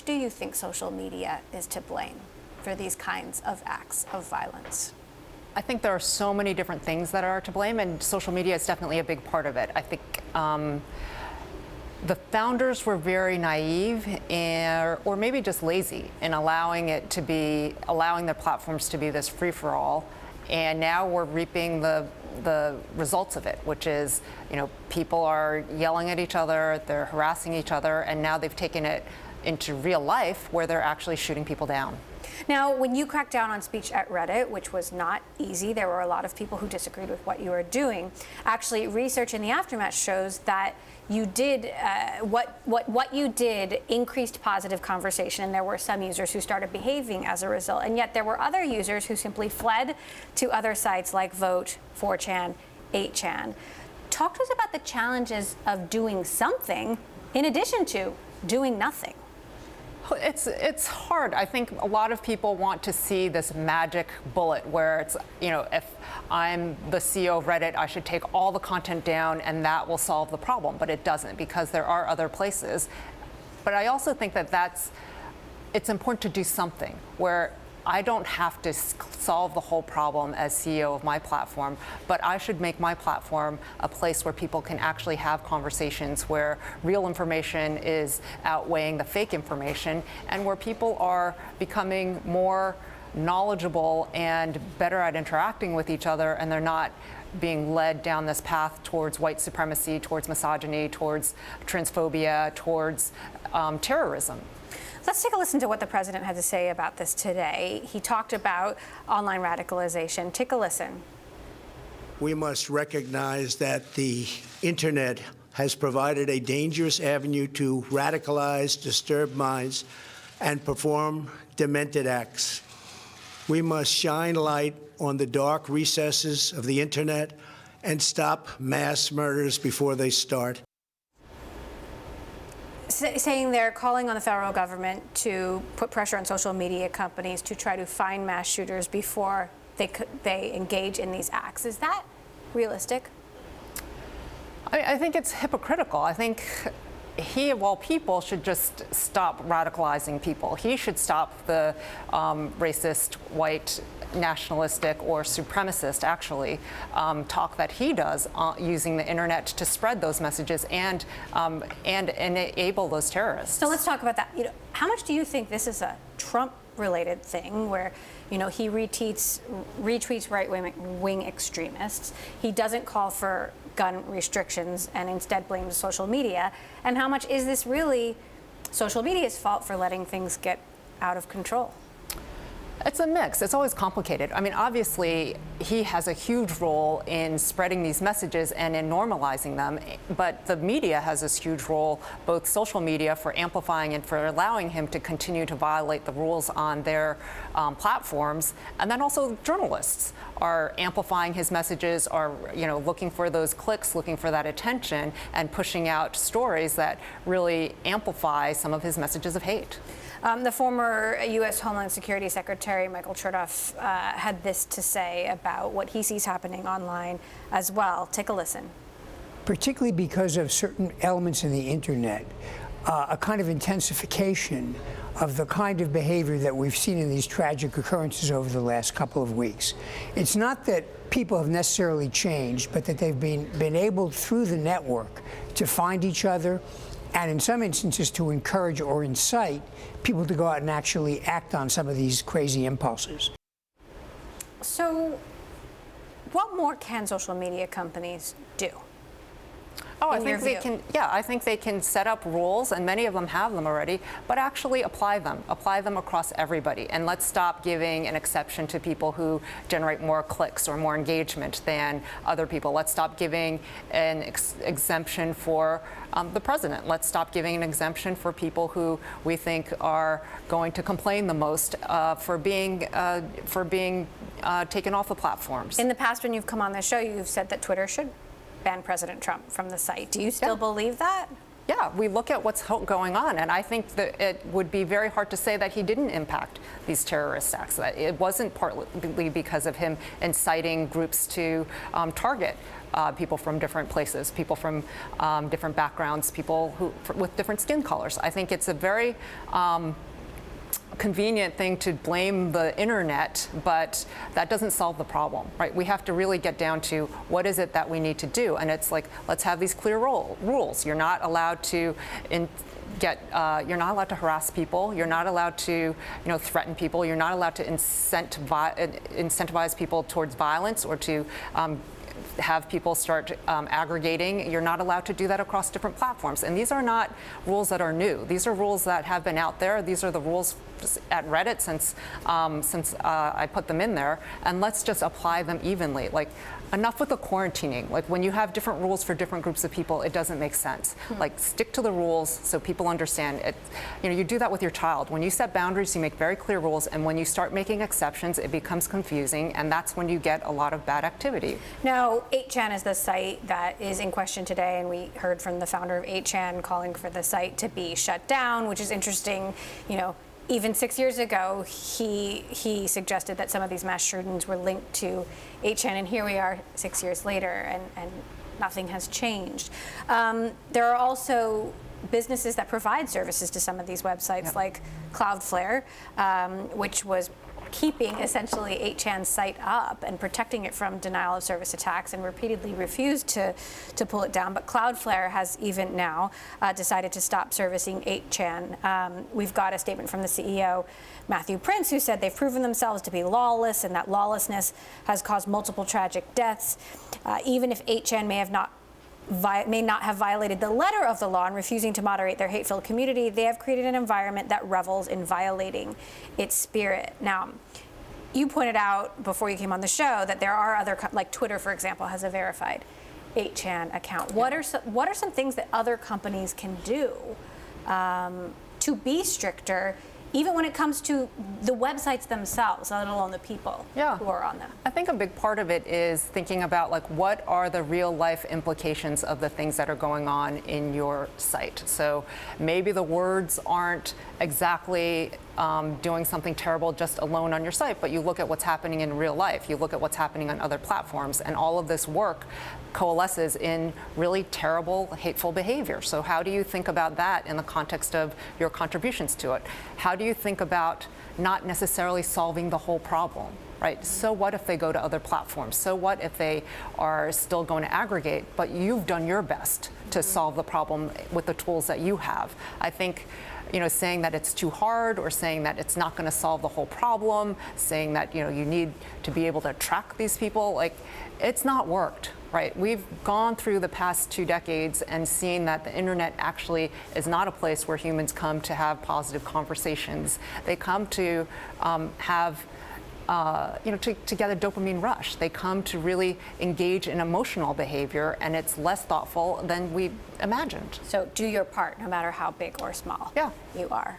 do you think social media is to blame for these kinds of acts of violence? I think there are so many different things that are to blame, and social media is definitely a big part of it. I think the founders were very naive or maybe just lazy in allowing their platforms to be this free-for-all. And now we're reaping the results of it, which is, people are yelling at each other, they're harassing each other, and now they've taken it into real life where they're actually shooting people down. Now, when you cracked down on speech at Reddit, which was not easy, there were a lot of people who disagreed with what you were doing. Actually, research in the aftermath shows that you did what you did increased positive conversation, and there were some users who started behaving as a result, and yet there were other users who simply fled to other sites like Vote, 4chan, 8chan. Talk to us about the challenges of doing something in addition to doing nothing. It's hard. I think a lot of people want to see this magic bullet where it's, if I'm the CEO of Reddit, I should take all the content down and that will solve the problem. But it doesn't, because there are other places. But I also think that it's important to do something where I don't have to solve the whole problem as CEO of my platform, but I should make my platform a place where people can actually have conversations, where real information is outweighing the fake information, and where people are becoming more knowledgeable and better at interacting with each other, and they're not being led down this path towards white supremacy, towards misogyny, towards transphobia, towards terrorism. Let's take a listen to what the president had to say about this today. He talked about online radicalization. Take a listen. We must recognize that the internet has provided a dangerous avenue to radicalize disturbed minds and perform demented acts. We must shine light on the dark recesses of the internet and stop mass murders before they start. Saying they're calling on the federal government to put pressure on social media companies to try to find mass shooters before they engage in these acts. Is that realistic? I think it's hypocritical. I think he, of all people, should just stop radicalizing people. He should stop the racist, white, nationalistic, or supremacist, actually, talk that he does using the internet to spread those messages and enable those terrorists. So let's talk about that. How much do you think this is a Trump-related thing, where he retweets right-wing extremists? He doesn't call for gun restrictions and instead blames social media. And how much is this really social media's fault for letting things get out of control? It's a mix. It's always complicated. I mean, obviously, he has a huge role in spreading these messages and in normalizing them, but the media has this huge role, both social media, for amplifying and for allowing him to continue to violate the rules on their platforms, and then also journalists are amplifying his messages, are looking for those clicks, looking for that attention, and pushing out stories that really amplify some of his messages of hate. The former U.S. Homeland Security Secretary Michael Chertoff had this to say about what he sees happening online as well. Take a listen. Particularly because of certain elements in the internet, a kind of intensification of the kind of behavior that we've seen in these tragic occurrences over the last couple of weeks. It's not that people have necessarily changed, but that they've been able, through the network, to find each other, and in some instances to encourage or incite people to go out and actually act on some of these crazy impulses. So what more can social media companies do? Oh, I think they can. Yeah, I think they can set up rules, and many of them have them already, but actually apply them across everybody. And let's stop giving an exception to people who generate more clicks or more engagement than other people. Let's stop giving an exemption for the president. Let's stop giving an exemption for people who we think are going to complain the most for being taken off the platforms. In the past, when you've come on this show, you've said that Twitter should ban President Trump from the site. Do you still believe that? yeah, we look at what's going on, and I think that it would be very hard to say that he didn't impact these terrorist acts. That it wasn't partly because of him inciting groups to target people from different places, people from different backgrounds, people with different skin colors. I think it's a very convenient thing to blame the internet, but that doesn't solve the problem, right? We have to really get down to what is it that we need to do, and it's like, let's have these clear rules. You're not allowed to you're not allowed to harass people. You're not allowed to, threaten people. You're not allowed to incentivize people towards violence or to have people start aggregating. You're not allowed to do that across different platforms. And these are not rules that are new. These are rules that have been out there. These are the rules at Reddit since I put them in there. And let's just apply them evenly. Like, enough with the quarantining. Like, when you have different rules for different groups of people, it doesn't make sense. Like, stick to the rules so people understand it. You do that with your child. When you set boundaries, you make very clear rules, and when you start making exceptions, it becomes confusing, and that's when you get a lot of bad activity. Now, 8chan is the site that is in question today, and we heard from the founder of 8chan calling for the site to be shut down, which is interesting. Even 6 years ago, he suggested that some of these mass shootings were linked to 8chan, and here we are 6 years later, and nothing has changed. There are also businesses that provide services to some of these websites, like Cloudflare, which was keeping essentially 8chan's site up and protecting it from denial of service attacks, and repeatedly refused to pull it down. But Cloudflare has even now decided to stop servicing 8chan. We've got a statement from the CEO, Matthew Prince, who said they've proven themselves to be lawless, and that lawlessness has caused multiple tragic deaths. Even if 8chan may not have violated the letter of the law in refusing to moderate their hate-filled community, they have created an environment that revels in violating its spirit. Now, you pointed out before you came on the show that there are other, like Twitter, for example, has a verified 8chan account. What are some things that other companies can do to be stricter, even when it comes to the websites themselves, let alone the people who are on them? I think a big part of it is thinking about, like, what are the real life implications of the things that are going on in your site. So maybe the words aren't exactly doing something terrible just alone on your site, but you look at what's happening in real life. You look at what's happening on other platforms, and all of this work coalesces in really terrible, hateful behavior. So how do you think about that in the context of your contributions to it? How do you think about not necessarily solving the whole problem, right? So what if they go to other platforms? So what if they are still going to aggregate, but you've done your best to solve the problem with the tools that you have? I think, saying that it's too hard, or saying that it's not going to solve the whole problem, saying that, you need to be able to track these people, like, it's not worked, right? We've gone through the past 2 decades and seen that the internet actually is not a place where humans come to have positive conversations. They come to have to get a dopamine rush. They come to really engage in emotional behavior, and it's less thoughtful than we imagined. So do your part, no matter how big or small you are.